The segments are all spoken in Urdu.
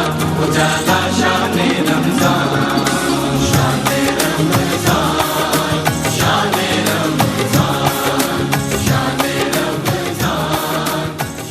اجالا شان رمضان، شان رمضان، شان رمضان، شان رمضان،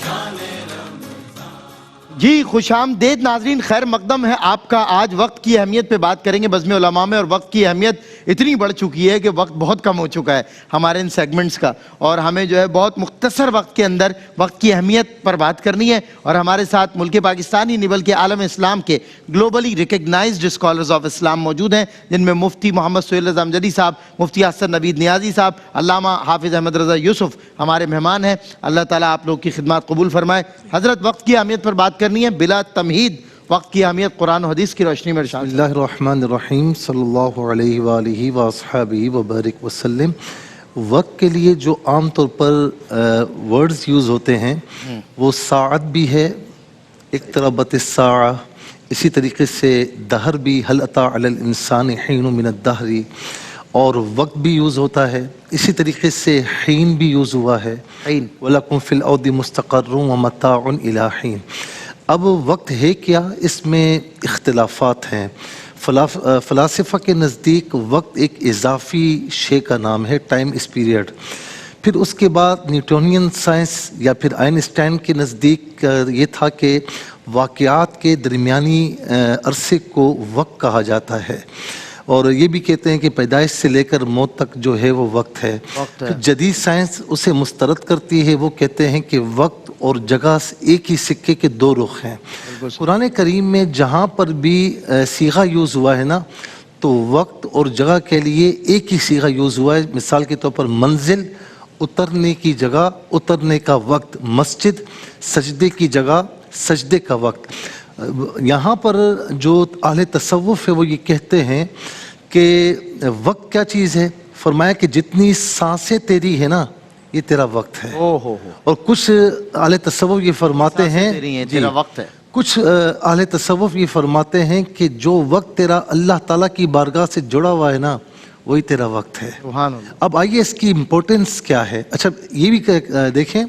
شان رمضان۔ جی خوش آمدید ناظرین، خیر مقدم ہے آپ کا۔ آج وقت کی اہمیت پہ بات کریں گے بزم علماء میں، اور وقت کی اہمیت اتنی بڑھ چکی ہے کہ وقت بہت کم ہو چکا ہے ہمارے ان سیگمنٹس کا، اور ہمیں جو ہے بہت مختصر وقت کے اندر وقت کی اہمیت پر بات کرنی ہے۔ اور ہمارے ساتھ ملک پاکستانی نہیں بلکہ عالم اسلام کے گلوبلی ریکگنائزڈ اسکالرز آف اسلام موجود ہیں، جن میں مفتی محمد سہیل رضا امجدی صاحب، مفتی حسن نوید نیازی صاحب، علامہ حافظ احمد رضا یوسف ہمارے مہمان ہیں۔ اللہ تعالیٰ آپ لوگ کی خدمات قبول فرمائے۔ حضرت وقت کی اہمیت پر بات کرنی ہے بلا تمہید۔ وقت کی اہمیت قرآن و حدیث کی روشنی میں ارشاد۔ بسم اللہ الرحمن الرحیم، صلی اللہ علیہ وآلہ واصحابہ وبارک وسلم۔ وقت کے لیے جو عام طور پر ورڈز یوز ہوتے ہیں وہ ساعت بھی ہے، اقتربت الساعہ، اسی طریقے سے دہر بھی، هل اتى علی الانسان حین من الدہر، اور وقت بھی یوز ہوتا ہے۔ اسی طریقے سے حین بھی یوز ہوا ہے، حین، وَلَكُمْ فِي الْأَرْضِ مُسْتَقَرٌّ وَمَتَاعٌ إِلَىٰ حِينٍ۔ اب وقت ہے کیا، اس میں اختلافات ہیں۔ فلاسفہ کے نزدیک وقت ایک اضافی شے کا نام ہے، ٹائم اس پیریڈ۔ پھر اس کے بعد نیوٹونین سائنس یا پھر آئنسٹائن کے نزدیک یہ تھا کہ واقعات کے درمیانی عرصے کو وقت کہا جاتا ہے، اور یہ بھی کہتے ہیں کہ پیدائش سے لے کر موت تک جو ہے وہ وقت ہے۔ جدید سائنس اسے مسترد کرتی ہے، وہ کہتے ہیں کہ وقت اور جگہ ایک ہی سکے کے دو رخ ہیں۔ قرآن کریم میں جہاں پر بھی صیغہ یوز ہوا ہے نا، تو وقت اور جگہ کے لیے ایک ہی صیغہ یوز ہوا ہے۔ مثال کے طور پر منزل، اترنے کی جگہ، اترنے کا وقت، مسجد، سجدے کی جگہ، سجدے کا وقت۔ یہاں پر جو اہل تصوف ہے وہ یہ کہتے ہیں کہ وقت کیا چیز ہے، فرمایا کہ جتنی سانسیں تیری ہے نا یہ تیرا وقت ہے۔ اور کچھ اہل تصوف یہ فرماتے ہیں تیرا وقت ہے۔ کچھ اہل تصوف یہ فرماتے ہیں کہ جو وقت تیرا اللہ تعالیٰ کی بارگاہ سے جڑا ہوا ہے نا وہی تیرا وقت ہے۔ سبحان اللہ۔ اب آئیے اس کی امپورٹنس کیا ہے۔ اچھا یہ بھی دیکھیں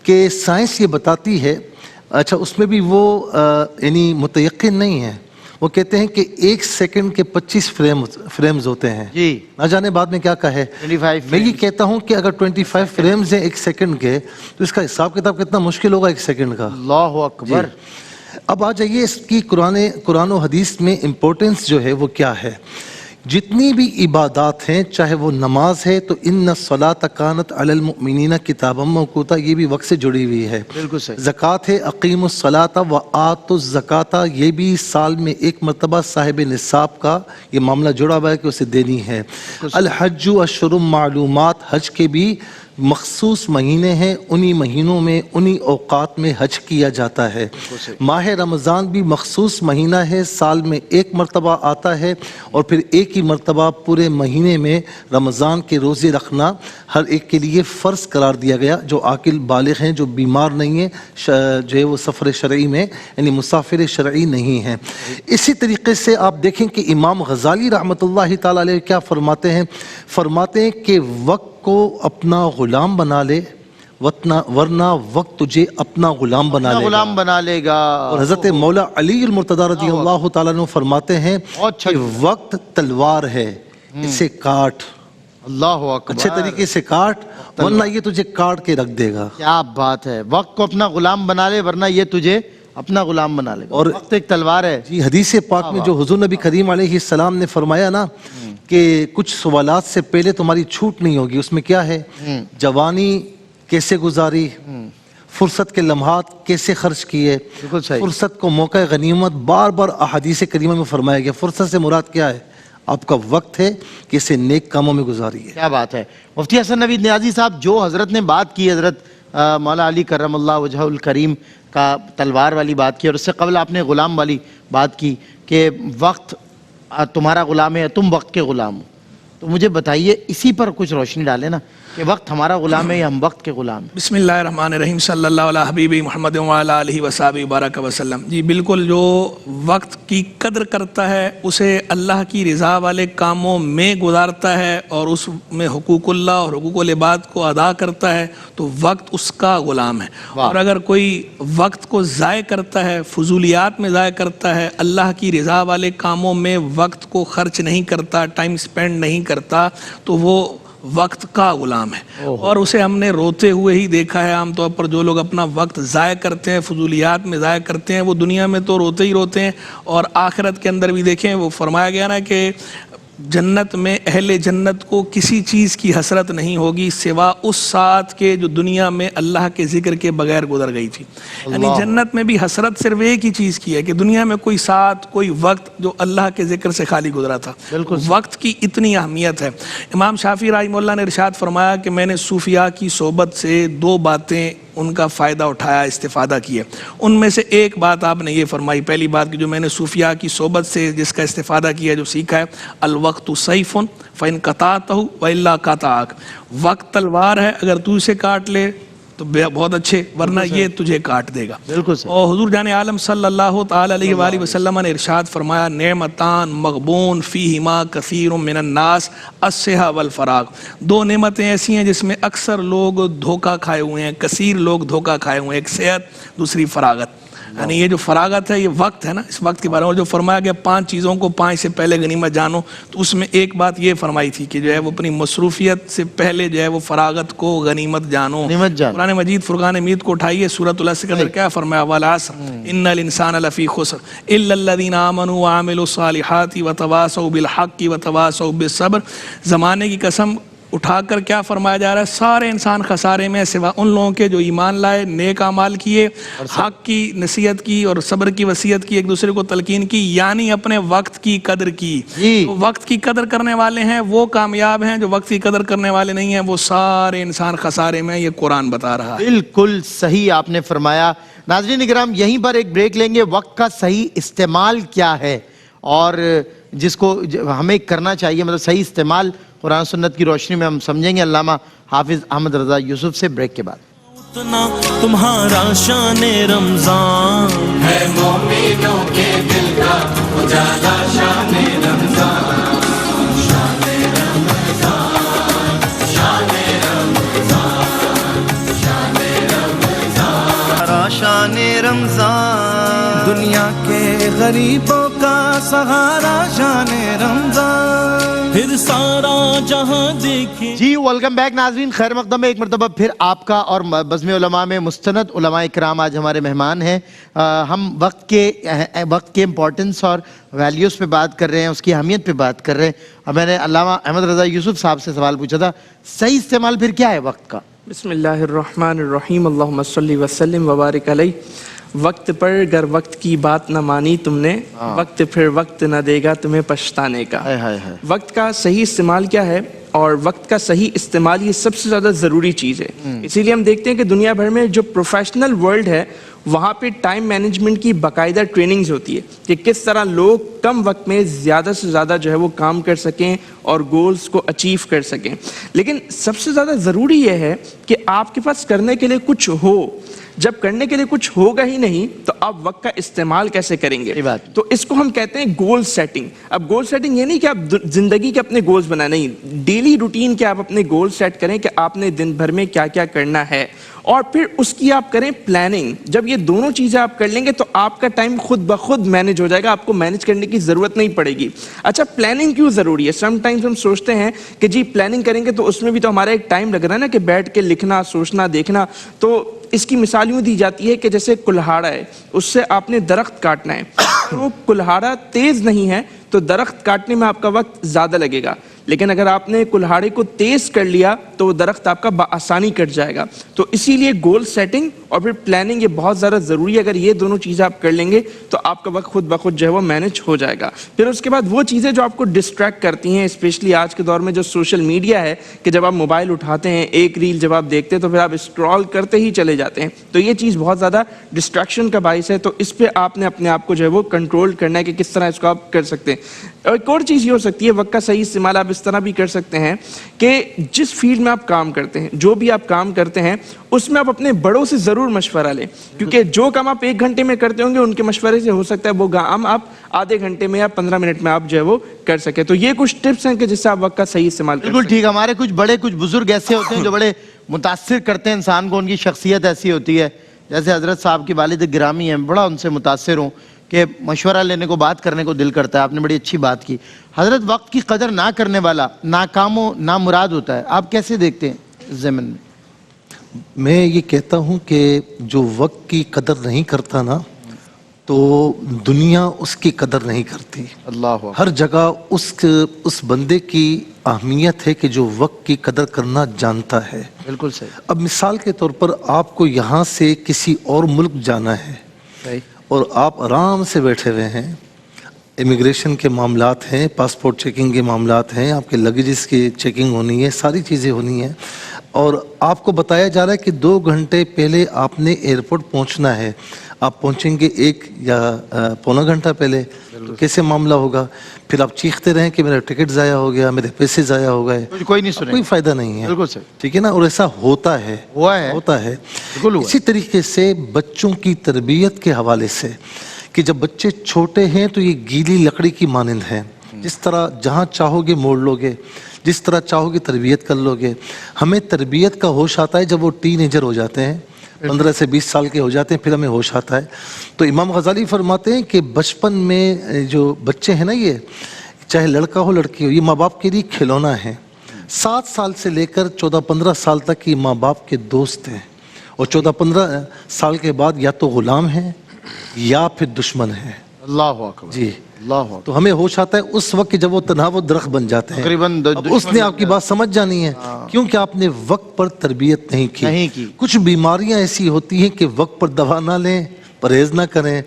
کہ سائنس یہ بتاتی ہے، اچھا اس میں بھی وہ یعنی متیقن نہیں ہے، وہ کہتے ہیں کہ 1 سیکنڈ کے 25 فریمز ہوتے ہیں۔ جی نہ جانے بعد میں کیا کہے، 25 میں یہ کہتا ہوں کہ اگر 25 فریمز ہیں 1 سیکنڈ کے تو اس کا حساب کتاب کتنا مشکل ہوگا 1 سیکنڈ کا۔ اللہ اکبر۔ اب آ جائیے اس کی قرآن و حدیث میں امپورٹنس جو ہے وہ کیا ہے۔ جتنی بھی عبادات ہیں، چاہے وہ نماز ہے تو ان الصلاۃ کانت علی المؤمنین کتابا موقوتا، یہ بھی وقت سے جڑی ہوئی ہے۔ بالکل صحیح۔ زکوٰۃ ہے، اقیموا الصلاۃ وآتوا الزکوٰۃ، یہ بھی سال میں ایک مرتبہ صاحب نصاب کا یہ معاملہ جڑا ہوا ہے کہ اسے دینی ہے۔ الحج اشہر معلومات، حج کے بھی مخصوص مہینے ہیں، انہی مہینوں میں انہی اوقات میں حج کیا جاتا ہے۔ ماہ رمضان بھی مخصوص مہینہ ہے، سال میں ایک مرتبہ آتا ہے، اور پھر ایک ہی مرتبہ پورے مہینے میں رمضان کے روزے رکھنا ہر ایک کے لیے فرض قرار دیا گیا، جو عاقل بالغ ہیں، جو بیمار نہیں ہیں، جو ہے وہ سفر شرعی میں یعنی مسافر شرعی نہیں ہیں۔ اسی طریقے سے آپ دیکھیں کہ امام غزالی رحمۃ اللہ تعالی علیہ کیا فرماتے ہیں کہ وقت کو اپنا غلام بنا لے، ورنہ وقت تجھے اپنا غلام بنا لے گا۔ اور حضرت مولا علی المرتضی رضی اللہ تعالیٰ عنہ فرماتے ہیں کہ وقت تلوار ہے، اسے کاٹ، اللہ اکبر، اچھے طریقے سے کاٹ، ورنہ یہ تجھے کاٹ کے رکھ دے گا۔ کیا بات ہے، وقت کو اپنا غلام بنا لے ورنہ یہ تجھے اپنا غلام بنا لے گا۔ اور وقت ایک تلوار ہے۔ جی حدیث پاک میں جو حضور نبی کریم علیہ السلام نے فرمایا نا کہ کچھ سوالات سے پہلے تمہاری چھوٹ نہیں ہوگی، اس میں کیا ہے، جوانی کیسے گزاری، فرصت کے لمحات کیسے خرچ کیے، فرصت کو موقع غنیمت بار بار احادیث کریمہ میں فرمایا گیا۔ فرصت سے مراد کیا ہے، آپ کا وقت ہے کہ اسے نیک کاموں میں گزاریے۔ کیا بات ہے۔ مفتی حسن نوید نیازی صاحب، جو حضرت نے بات کی، حضرت مولا علی کرم اللہ وجہہ الکریم کا تلوار والی بات کی، اور اس سے قبل آپ نے غلام والی بات کی کہ وقت تمہارا غلام ہے، تم وقت کے غلام ہو، تو مجھے بتائیے اسی پر کچھ روشنی ڈالیں نا کہ وقت ہمارا غلام ہے یا ہم وقت کے غلام ہیں؟ بسم اللہ الرحمن الرحیم صلی اللہ علیہ حبیب محمد وعلی آلہ وصحبہ بارک وسلم. جی بالکل، جو وقت کی قدر کرتا ہے اسے اللہ کی رضا والے کاموں میں گزارتا ہے اور اس میں حقوق اللہ اور حقوق العباد کو ادا کرتا ہے تو وقت اس کا غلام ہے. اور اگر کوئی وقت کو ضائع کرتا ہے، فضولیات میں ضائع کرتا ہے، اللہ کی رضا والے کاموں میں وقت کو خرچ نہیں کرتا، ٹائم سپینڈ نہیں کرتا، تو وہ وقت کا غلام ہے. اور اسے ہم نے روتے ہوئے ہی دیکھا ہے. عام طور پر جو لوگ اپنا وقت ضائع کرتے ہیں، فضولیات میں ضائع کرتے ہیں، وہ دنیا میں تو روتے ہی روتے ہیں، اور آخرت کے اندر بھی دیکھیں وہ فرمایا گیا نا کہ جنت میں اہل جنت کو کسی چیز کی حسرت نہیں ہوگی سوا اس ساتھ کے جو دنیا میں اللہ کے ذکر کے بغیر گزر گئی تھی. یعنی جنت میں بھی حسرت صرف ایک ہی چیز کی ہے کہ دنیا میں کوئی ساتھ کوئی وقت جو اللہ کے ذکر سے خالی گزرا تھا. وقت کی اتنی اہمیت ہے. امام شافعی رحمہ اللہ نے ارشاد فرمایا کہ میں نے صوفیاء کی صحبت سے دو باتیں ان کا فائدہ اٹھایا، استفادہ کیا. ان میں سے ایک بات آپ نے یہ فرمائی، پہلی بات کہ جو میں نے صوفیاء کی صحبت سے جس کا استفادہ کیا، جو سیکھا ہے، الوقت سیف فإن قطعتہ وإلا قطعک. وقت تلوار ہے، اگر تو اسے کاٹ لے تو بہت اچھے، ورنہ یہ تجھے کاٹ دے گا. اور حضور جان عالم صلی اللہ تعالی علیہ وآلہ وسلم نے ارشاد فرمایا، نعمتان مغبون فیہما کثیر من الناس الصحہ والفراغ. دو نعمتیں ایسی ہیں جس میں اکثر لوگ دھوکہ کھائے ہوئے ہیں، کثیر لوگ دھوکہ کھائے ہوئے ہیں. ایک صحت، دوسری فراغت. یعنی یہ جو فراغت ہے یہ وقت ہے نا، اس وقت کے بارے میں جو فرمایا گیا 5 چیزوں کو 5 سے پہلے غنیمت جانو، تو اس میں ایک بات یہ فرمائی تھی کہ جو ہے وہ اپنی مصروفیت سے پہلے جو ہے وہ فراغت کو غنیمت جانو. قرآن مجید فرقان حمید کو اٹھائیے، سورۃ العصر کے اندر کیا فرمایا، والعصر ان الانسان لفی خسر الا الذین آمنوا وعملوا الصالحات وتواصوا بالحق وتواصوا بالصبر. زمانے کی قسم اٹھا کر کیا فرمایا جا رہا ہے، سارے انسان خسارے میں سوا ان لوگوں کے جو ایمان لائے، نیک اعمال کیے، حق کی نصیحت کی اور صبر کی وصیت کی، ایک دوسرے کو تلقین کی، یعنی اپنے وقت کی قدر کی. تو وقت کی قدر کرنے والے ہیں وہ کامیاب ہیں، جو وقت کی قدر کرنے والے نہیں ہیں وہ سارے انسان خسارے میں. یہ قرآن بتا رہا ہے. بالکل صحیح آپ نے فرمایا. ناظرین اکرام، یہیں پر ایک بریک لیں گے. وقت کا صحیح استعمال کیا ہے اور جس کو ہمیں کرنا چاہیے، مطلب صحیح استعمال قرآن سنت کی روشنی میں ہم سمجھیں گے علامہ حافظ احمد رضا یوسف سے بریک کے بعد. اتنا تمہارا شان رمضان ہے، مومنوں کے دل کا اجالا شان رمضان. شان رمضان، شان رمضان، شان رمضان، شان رمضان، دنیا کے غریبوں کا سہارا شان رمضان، پھر سارا جہاں دیکھے. جی ویلکم بیک ناظرین، خیر مقدم ہے ایک مرتبہ پھر آپ کا اور بزم علماء میں مستند علماء اکرام آج ہمارے مہمان ہیں. ہم وقت کے امپورٹنس اور ویلیوز پہ بات کر رہے ہیں، اس کی اہمیت پہ بات کر رہے ہیں. اور میں نے علامہ احمد رضا یوسف صاحب سے سوال پوچھا تھا، صحیح استعمال پھر کیا ہے وقت کا؟ بسم اللہ الرحمن الرحیم، اللہم صلی وسلم وبارک علیہ. وقت پر اگر وقت کی بات نہ مانی تم نے، وقت پھر وقت نہ دے گا تمہیں پچھتانے کا. وقت کا صحیح استعمال کیا ہے اور وقت کا صحیح استعمال یہ سب سے زیادہ ضروری چیز ہے. اسی لیے ہم دیکھتے ہیں کہ دنیا بھر میں جو پروفیشنل ورلڈ ہے وہاں پہ ٹائم مینجمنٹ کی باقاعدہ ٹریننگز ہوتی ہے کہ کس طرح لوگ کم وقت میں زیادہ سے زیادہ جو ہے وہ کام کر سکیں اور گولز کو اچیو کر سکیں. لیکن سب سے زیادہ ضروری یہ ہے کہ آپ کے پاس کرنے کے لیے کچھ ہو. جب کرنے کے لیے کچھ ہوگا ہی نہیں تو آپ وقت کا استعمال کیسے کریں گے؟ تو اس کو ہم کہتے ہیں گول سیٹنگ. اب گول سیٹنگ یہ نہیں کہ آپ زندگی کے اپنے گولز بنائیں، نہیں، ڈیلی روٹین کے آپ اپنے گول سیٹ کریں کہ آپ نے دن بھر میں کیا کیا کرنا ہے اور پھر اس کی آپ کریں پلاننگ. جب یہ دونوں چیزیں آپ کر لیں گے تو آپ کا ٹائم خود بخود مینج ہو جائے گا، آپ کو مینج کرنے کی ضرورت نہیں پڑے گی. اچھا، پلاننگ کیوں ضروری ہے؟ سم ٹائمز ہم سوچتے ہیں کہ جی پلاننگ کریں گے تو اس میں بھی تو ہمارا ایک ٹائم لگ رہا ہے نا کہ بیٹھ کے لکھنا، سوچنا، دیکھنا. تو اس کی مثال یوں دی جاتی ہے کہ جیسے کلہاڑا ہے، اس سے آپ نے درخت کاٹنا ہے. تو کلہاڑا تیز نہیں ہے تو درخت کاٹنے میں آپ کا وقت زیادہ لگے گا، لیکن اگر آپ نے کلہاڑے کو تیز کر لیا تو وہ درخت آپ کا بآسانی کٹ جائے گا. تو اسی لیے گول سیٹنگ اور پھر پلاننگ یہ بہت زیادہ ضروری ہے. اگر یہ دونوں چیزیں آپ کر لیں گے تو آپ کا وقت خود بخود جو ہے وہ مینج ہو جائے گا. پھر اس کے بعد وہ چیزیں جو آپ کو ڈسٹریکٹ کرتی ہیں، اسپیشلی آج کے دور میں جو سوشل میڈیا ہے، کہ جب آپ موبائل اٹھاتے ہیں ایک ریل جب آپ دیکھتے ہیں تو پھر آپ اسکرول کرتے ہی چلے جاتے ہیں، تو یہ چیز بہت زیادہ ڈسٹریکشن کا باعث ہے. تو اس پہ آپ نے اپنے آپ کو جو ہے وہ کنٹرول کرنا ہے کہ کس طرح اس کو آپ کر سکتے ہیں. اور ایک اور چیز یہ ہو سکتی ہے وقت کا صحیح استعمال آپ اس اس طرح بھی کر سکتے ہیں کہ جس فیلڈ میں آپ کام کرتے ہیں، جو بھی آپ کام کرتے ہیں، اس میں آپ اپنے بڑوں سے ضرور مشورہ لیں، کیونکہ جو کام آپ 1 گھنٹے میں کرتے ہوں گے ان کے مشورے سے ہو سکتا ہے وہ کام آپ آدھے گھنٹے میں یا 15 منٹ میں آپ جو ہے وہ کر سکیں۔ تو یہ کچھ ٹپس ہیں کہ جس سے آپ وقت کا صحیح استعمال کر سکیں۔ بالکل ٹھیک، ہمارے کچھ بزرگ ایسے ہوتے ہیں جو بڑے متاثر کرتے ہیں انسان کو، ان کی شخصیت ایسی ہوتی ہے، جیسے حضرت صاحب کی والد گرامی ہیں، بڑا ان سے متاثر ہوں کہ مشورہ لینے کو، بات کرنے کو دل کرتا ہے۔ آپ نے بڑی اچھی بات کی حضرت، وقت کی قدر نہ کرنے والا ناکام و نامراد ہوتا ہے، آپ کیسے دیکھتے ہیں اس ضمن میں؟ میں یہ کہتا ہوں کہ جو وقت کی قدر نہیں کرتا نا تو دنیا اس کی قدر نہیں کرتی۔ اللہ ہر جگہ اس بندے کی اہمیت ہے کہ جو وقت کی قدر کرنا جانتا ہے۔ بالکل صحیح۔ اب مثال کے طور پر آپ کو یہاں سے کسی اور ملک جانا ہے صحیح۔ اور آپ آرام سے بیٹھے ہوئے ہیں، امیگریشن کے معاملات ہیں، پاسپورٹ چیکنگ کے معاملات ہیں، آپ کے لگیجز کی چیکنگ ہونی ہے، ساری چیزیں ہونی ہیں، اور آپ کو بتایا جا رہا ہے کہ 2 گھنٹے پہلے آپ نے ایئرپورٹ پہنچنا ہے۔ آپ پہنچیں گے 1 یا پونا گھنٹہ پہلے، تو کیسے معاملہ ہوگا؟ پھر آپ چیختے رہیں کہ میرا ٹکٹ ضائع ہو گیا، میرے پیسے ضائع ہو گئے، کوئی نہیں سنے، کوئی فائدہ نہیں ہے۔ بالکل صحیح، ٹھیک ہے نا؟ اور ایسا ہوتا ہے، ہوتا ہے۔ اسی طریقے سے بچوں کی تربیت کے حوالے سے کہ جب بچے چھوٹے ہیں تو یہ گیلی لکڑی کی مانند ہیں، جس طرح جہاں چاہو گے موڑ لو گے، جس طرح چاہو گے تربیت کر لو گے۔ ہمیں تربیت کا ہوش آتا ہے جب وہ ٹین ایجر ہو جاتے ہیں، 15 سے 20 سال کے ہو جاتے ہیں، پھر ہمیں ہوش آتا ہے۔ تو امام غزالی فرماتے ہیں کہ بچپن میں جو بچے ہیں نا، یہ چاہے لڑکا ہو لڑکی ہو، یہ ماں باپ کے لیے کھلونا ہے۔ 7 سال سے لے کر 14-15 سال تک یہ ماں باپ کے دوست ہیں، اور 14-15 سال کے بعد یا تو غلام ہیں یا پھر دشمن ہیں۔ اللہ اکبر جی، اللہ اکبر۔ تو ہمیں ہوش آتا ہے اس وقت کہ جب وہ تنہا وہ درخت بن جاتے ہیں، اب اس نے آپ کی بات سمجھ جانی ہے، کیونکہ آپ نے وقت پر تربیت نہیں کی۔ کچھ بیماریاں ایسی ہوتی ہیں کہ وقت پر دوا نہ لیں، پرہیز نہ کریں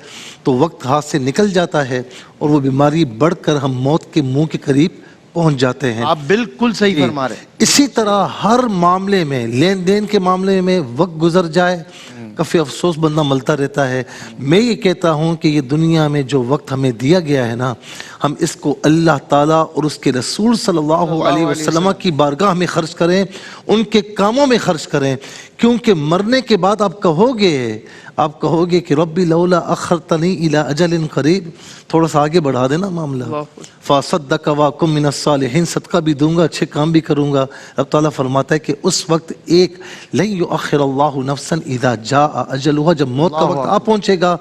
تو وقت ہاتھ سے نکل جاتا ہے، اور وہ بیماری بڑھ کر ہم موت کے منہ کے قریب پہنچ جاتے ہیں۔ آپ بالکل صحیح فرما رہے ہیں۔ اسی طرح ہر معاملے میں، لین دین کے معاملے میں وقت گزر جائے، کافی افسوس بندہ ملتا رہتا ہے۔ میں یہ کہتا ہوں کہ یہ دنیا میں جو وقت ہمیں دیا گیا ہے نا، ہم اس کو اللہ تعالیٰ اور اس کے رسول صلی اللہ علیہ وسلم کی بارگاہ میں خرچ کریں، ان کے کاموں میں خرچ کریں، کیونکہ مرنے کے بعد آپ کہو گے کہ ربی لولا اخرتنی الی اجل قریب، تھوڑا سا آگے بڑھا دینا معاملہ، فاصدق واکم من الصالحین، صدقہ بھی دوں گا، اچھے کام بھی کروں گا۔ رب تعالیٰ فرماتا ہے کہ اس وقت لن یؤخر اللہ نفسا اذا جاء اجلها، جب موت کا وقت آ پہنچے گا،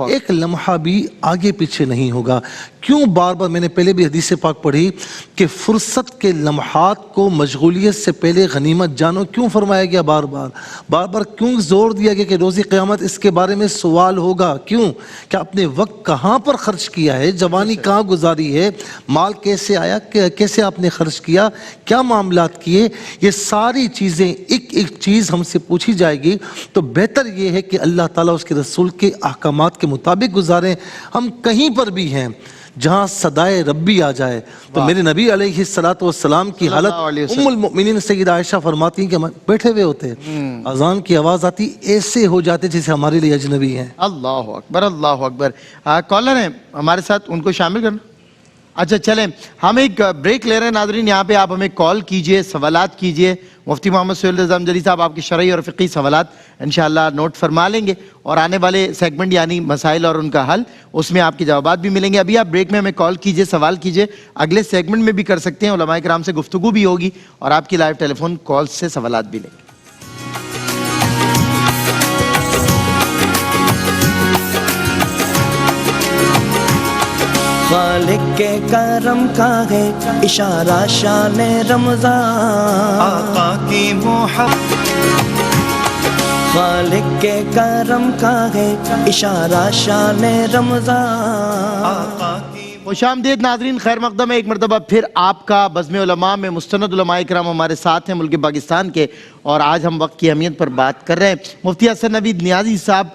ایک لمحہ بھی آگے پیچھے نہیں ہوگا۔ کیوں بار بار، میں نے پہلے بھی حدیث پاک پڑھی کہ فرصت کے لمحات کو مشغولیت سے پہلے غنیمت جانو، کیوں فرمایا گیا بار بار کیوں زور دیا گیا کہ روز قیامت اس کے بارے میں سوال ہوگا؟ کیوں کہ اپنے وقت کہاں پر خرچ کیا ہے، جوانی کہاں گزاری ہے، مال کیسے آیا، کیسے آپ نے خرچ کیا، کیا معاملات کیے، یہ ساری چیزیں ایک چیز ہم سے پوچھی جائے گی۔ تو بہتر یہ ہے کہ اللہ تعالیٰ اس کے رسول کے احکامات کے مطابق گزاریں۔ ہم کہیں پر بھی ہیں جہاں صدائے ربی آ جائے، تو میرے نبی علیہ الصلوۃ والسلام کی حالت، ام المؤمنین سیدہ عائشہ فرماتی ہیں کہ ہم بیٹھے ہوئے ہوتے، اذان کی آواز آتی، ایسے ہو جاتے جیسے ہمارے لیے اجنبی ہیں۔ اللہ اکبر اللہ اکبر۔ کالر ہیں ہمارے ساتھ، ان کو شامل کرنا۔ اچھا چلیں، ہم ایک بریک لے رہے ہیں ناظرین، یہاں پہ آپ ہمیں کال کیجئے، سوالات کیجئے۔ مفتی محمد سہیل رضا امجدی صاحب آپ کے شرعی اور فقہی سوالات انشاءاللہ نوٹ فرما لیں گے، اور آنے والے سیگمنٹ یعنی مسائل اور ان کا حل، اس میں آپ کے جوابات بھی ملیں گے۔ ابھی آپ بریک میں ہمیں کال کیجئے، سوال کیجئے، اگلے سیگمنٹ میں بھی کر سکتے ہیں، علماء کرام سے گفتگو بھی ہوگی اور آپ کی لائیو ٹیلی فون کال سے سوالات بھی لیں گے۔ خالق کے کرم کا ہے اشارہ شان رمضان، آقا کی محبت، خالق کے کرم کا ہے اشارہ شان رمضان، آقا کی خوش آمدید ناظرین، خیر مقدم ہے ایک مرتبہ پھر آپ کا۔ بزم علماء میں مستند علماء کرام ہمارے ساتھ ہیں ملک پاکستان کے، اور آج ہم وقت کی اہمیت پر بات کر رہے ہیں۔ مفتی حسن نوید نیازی صاحب،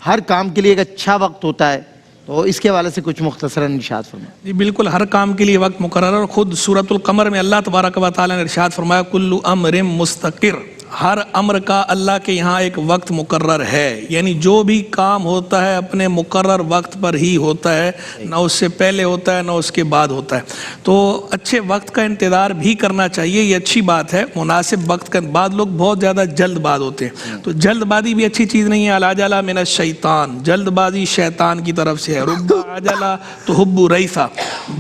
ہر کام کے لیے ایک اچھا وقت ہوتا ہے، تو اس کے حوالے سے کچھ مختصراً ارشاد فرمائیں۔ جی بالکل، ہر کام کے لیے وقت مقرر، اور خود سورۃ القمر میں اللہ تبارک و تعالیٰ نے ارشاد فرمایا کل امر مستقر، ہر امر کا اللہ کے یہاں ایک وقت مقرر ہے، یعنی جو بھی کام ہوتا ہے اپنے مقرر وقت پر ہی ہوتا ہے، نہ اس سے پہلے ہوتا ہے نہ اس کے بعد ہوتا ہے. تو اچھے وقت کا انتظار بھی کرنا چاہیے، یہ اچھی بات ہے. مناسب وقت کا، بعض لوگ بہت زیادہ جلد باز ہوتے ہیں، تو جلد بازی بھی اچھی چیز نہیں ہے. العجلہ من الشیطان، جلد بازی شیطان کی طرف سے ہے. رب عجلہ تحب ریثا،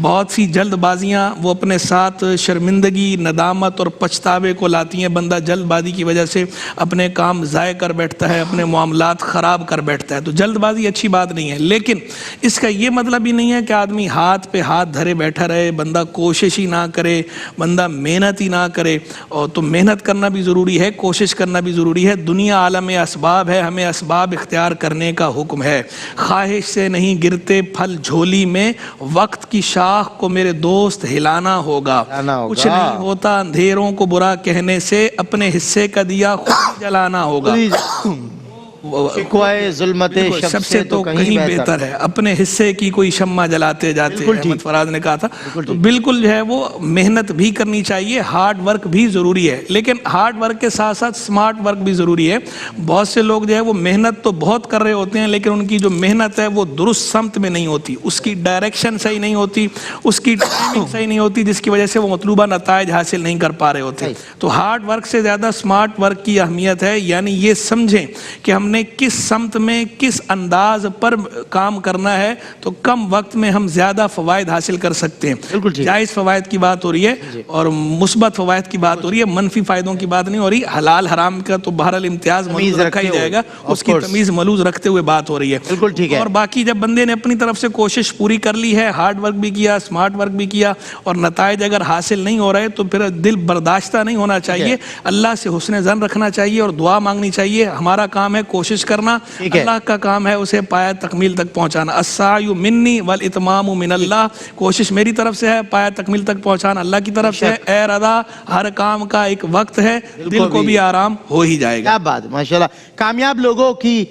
بہت سی جلد بازیاں وہ اپنے ساتھ شرمندگی، ندامت اور پچھتاوے کو لاتی ہیں. بندہ جلد بازی کی وجہ سے اپنے کام ضائع کر بیٹھتا ہے، اپنے معاملات خراب کر بیٹھتا ہے. تو جلد بازی اچھی بات نہیں ہے، لیکن اس کا یہ مطلب ہی نہیں ہے کہ آدمی ہاتھ پہ ہاتھ دھرے بیٹھا رہے، بندہ کوشش ہی نہ کرے، بندہ محنت ہی نہ کرے. اور تو محنت کرنا بھی ضروری ہے، کوشش کرنا بھی ضروری ہے. دنیا عالم اسباب ہے، ہمیں اسباب اختیار کرنے کا حکم ہے. خواہش سے نہیں گرتے پھل جھولی میں، وقت کی شاخ کو میرے دوست ہلانا ہوگا. کچھ نہیں ہوتا اندھیروں کو برا کہنے سے، اپنے حصے کا دیا خود جلانا ہوگا. شکوائے ظلمت سب سے تو کہیں بہتر ہے اپنے حصے کی کوئی شمع جلاتے جاتے. احمد فراز نے کہا تھا. تو بالکل جو ہے وہ محنت بھی کرنی چاہیے، ہارڈ ورک بھی ضروری ہے، لیکن ہارڈ ورک کے ساتھ ساتھ سمارٹ ورک بھی ضروری ہے. بہت سے لوگ جو ہے وہ محنت تو بہت کر رہے ہوتے ہیں، لیکن ان کی جو محنت ہے وہ درست سمت میں نہیں ہوتی، اس کی ڈائریکشن صحیح نہیں ہوتی، اس کی ٹائمنگ صحیح نہیں ہوتی، جس کی وجہ سے وہ مطلوبہ نتائج حاصل نہیں کر پا رہے ہوتے. تو ہارڈ ورک سے زیادہ سمارٹ ورک کی اہمیت ہے. یعنی یہ سمجھیں کہ ہم نے کس سمت میں کس انداز پر کام کرنا ہے، تو کم وقت میں ہم زیادہ فوائد حاصل کر سکتے ہیں. جائز فوائد کی بات ہو رہی ہے اور مثبت فوائد کی بات ہو رہی ہے، منفی فائدوں کی بات نہیں ہو رہی. حلال حرام کا تو بہرحال امتیاز ملوز رکھا ہی جائے گا، اس کی تمیز ملوز رکھتے ہوئے بات ہو رہی ہے. اور باقی جب بندے نے اپنی طرف سے کوشش پوری کر لی ہے، ہارڈ ورک بھی کیا، سمارٹ ورک بھی کیا، اور نتائج اگر حاصل نہیں ہو رہے تو پھر دل برداشتہ نہیں ہونا چاہیے. اللہ سے حسن ظن رکھنا چاہیے اور دعا مانگنی چاہیے. ہمارا کام ہے کوشش کرنا، اللہ کا کام ہے اسے پایہ تکمیل تک پہنچانا. السعی منی والاتمام من اللہ، کوشش میری طرف سے ہے، پایہ تکمیل تک پہنچانا اللہ کی طرف سے ہے. اے رضا، ہر کام کا ایک وقت ہے، دل کو بھی آرام ہو ہی جائے گا. کیا بات ہے، ماشاءاللہ. کامیاب لوگوں کی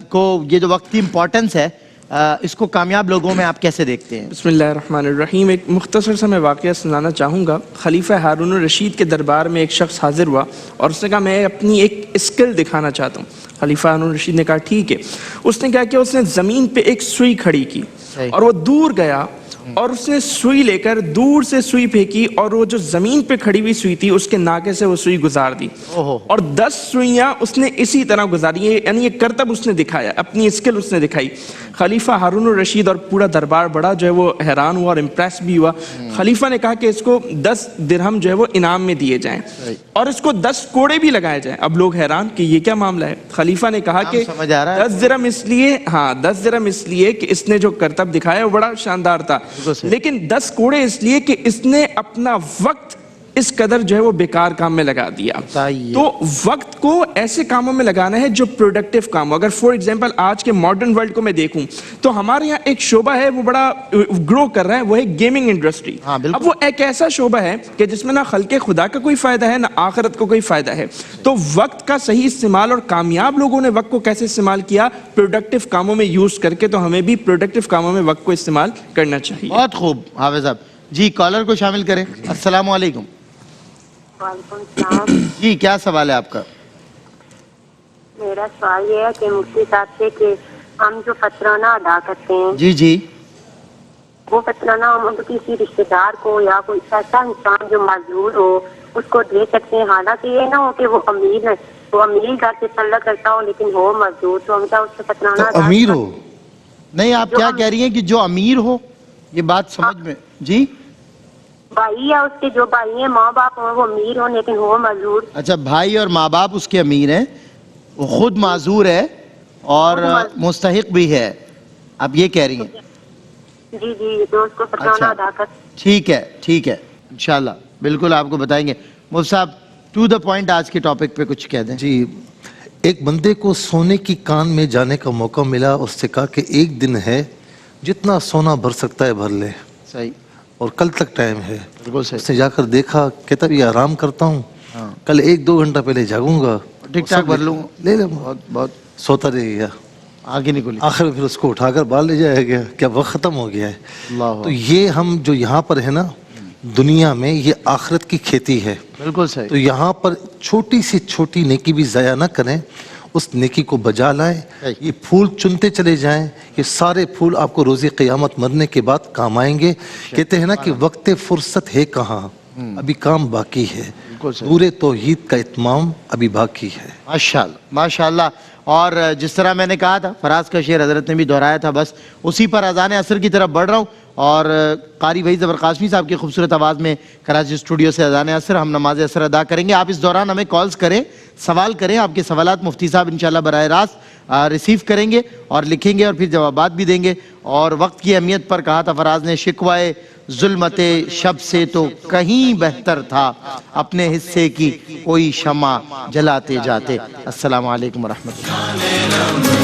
کو یہ جو وقت کی امپورٹنس ہے، اس کو کامیاب لوگوں میں آپ کیسے دیکھتے ہیں؟ بسم اللہ الرحمن الرحیم. ایک مختصر سا میں واقعہ سنانا چاہوں گا. خلیفہ ہارون الرشید کے دربار میں ایک شخص حاضر ہوا اور اس نے کہا میں اپنی ایک اسکل دکھانا چاہتا ہوں. خلیفہ ہارون الرشید نے کہا ٹھیک ہے. اس نے کیا کیا، اس نے زمین پہ ایک سوئی کھڑی کی اور وہ دور گیا اور اس نے سوئی لے کر دور سے سوئی پھینکی اور وہ جو زمین پہ کھڑی ہوئی سوئی تھی اس کے ناکے سے وہ سوئی گزار دی اور 10 سوئیاں اس نے اسی طرح گزاری. یعنی یہ کرتب اس نے دکھایا، اپنی اسکل اس نے دکھائی. خلیفہ ہارون الرشید اور پورا دربار بڑا جو ہے وہ حیران ہوا اور امپریس بھی ہوا. خلیفہ نے کہا کہ اس کو 10 درہم جو ہے وہ انعام میں دیے جائیں اور اس کو 10 کوڑے بھی لگائے جائیں. اب لوگ حیران کہ یہ کیا معاملہ ہے. خلیفہ نے کہا کہ 10 درہم اس لیے، 10 درہم اس لیے کہ اس نے جو کرتب دکھایا وہ بڑا شاندار تھا، لیکن 10 کوڑے اس لیے کہ اس نے اپنا وقت اس قدر جو ہے وہ بیکار کام میں لگا دیا. تو وقت کو ایسے کاموں میں لگانا ہے جو پروڈکٹیو کام ہو. اگر فور ایگزامپل آج کے ماڈرن ورلڈ کو میں دیکھوں تو ہمارے یہاں ایک شعبہ ہے وہ بڑا گرو کر رہا ہے، وہ ہے گیمنگ انڈسٹری. اب وہ ایک ایسا شعبہ ہے کہ جس میں نہ خلق خدا کا کوئی فائدہ ہے نہ آخرت کو کوئی فائدہ ہے. تو وقت کا صحیح استعمال، اور کامیاب لوگوں نے وقت کو کیسے استعمال کیا، پروڈکٹیو کاموں میں یوز کر کے. تو ہمیں بھی پروڈکٹیو کاموں میں وقت کو استعمال کرنا چاہیے. بہت خوب حافظ صاحب. جی کالر کو شامل کریں. السلام علیکم. وعلیکم السلام. جی کیا سوال ہے آپ کا؟ میرا سوال یہ ہے کہ مفتی صاحب سے کہ ہم جو فطرانہ ادا کرتے ہیں، جی جی، وہ فطرانہ ہم کسی رشتہ دار کو یا کوئی ایسا انسان جو معذور ہو اس کو دے سکتے ہیں، حالانکہ یہ نہ ہو کہ وہ امیر ہے، وہ امیر گھر سے تعلق کرتا ہو لیکن ہو معذور، تو ہم کیا اس سے فطرانہ ادا امیر ہو؟ نہیں، آپ کیا کہہ رہی ہیں کہ جو امیر ہو؟ یہ بات سمجھ میں. جی بھائی یا اس کے جو بھائی ہیں، ماں باپ ہوں وہ امیر ہوں لیکن ہو معذور. اچھا، بھائی اور ماں باپ اس کے امیر ہیں، وہ خود معذور ہے اور مستحق بھی ہے، آپ یہ کہہ رہی ہیں؟ جی جی، تو اس کو فطرانہ ادا کر. ٹھیک ہے ٹھیک ہے، انشاءاللہ بالکل آپ کو بتائیں گے. مفتی صاحب ٹو دا پوائنٹ آج کے ٹاپک پہ کچھ کہہ دیں. جی، ایک بندے کو سونے کی کان میں جانے کا موقع ملا. اس سے کہا کہ ایک دن ہے، جتنا سونا بھر سکتا ہے بھر لے، صحیح، اور کل تک ٹائم ہے. بالکل صحیح. اس نے جا کر دیکھا، کہتا یہ آرام کرتا ہوں، کل 1-2 گھنٹہ پہلے جاگوں گا، ٹھیک ٹھاک بھر لوں گا، لے لے. بہت سوتا رہ گیا. آگے نکلی. آخر میں پھر اس کو اٹھا کر باہر لے جایا گیا. کیا وقت ختم ہو گیا ہے. اللہ. تو یہ ہم جو یہاں پر ہے نا، دنیا میں یہ آخرت کی کھیتی ہے. بالکل صحیح. تو یہاں پر چھوٹی سے چھوٹی نیکی بھی ضائع نہ کریں, اس نیکی کو بجا لائیں. یہ پھول چنتے چلے جائیں, یہ سارے پھول آپ کو روز قیامت مرنے کے بعد کام آئیں گے. کہتے ہیں نا کہ وقت فرصت ہے کہاں, ابھی کام باقی ہے. نور توحید کا اتمام ابھی باقی ہے. ماشاءاللہ ماشاءاللہ. اور جس طرح میں نے کہا تھا, فراز کا شعر حضرت نے بھی دہرایا تھا, بس اسی پر اذان عصر کی طرف بڑھ رہا ہوں. اور قاری وحید زبر قاسمی صاحب کی خوبصورت آواز میں کراچی اسٹوڈیو سے اذان عصر, ہم نماز عصر ادا کریں گے. آپ اس دوران ہمیں کالز کریں, سوال کریں. آپ کے سوالات مفتی صاحب انشاءاللہ براہ راست ریسیو کریں گے اور لکھیں گے اور پھر جوابات بھی دیں گے. اور وقت کی اہمیت پر کہا تھا فراز نے, شکوائے ظلمت شب سے تو کہیں بہتر تھا, اپنے حصے کی کوئی شمع جلاتے جاتے. السلام علیکم ورحمۃ اللہ.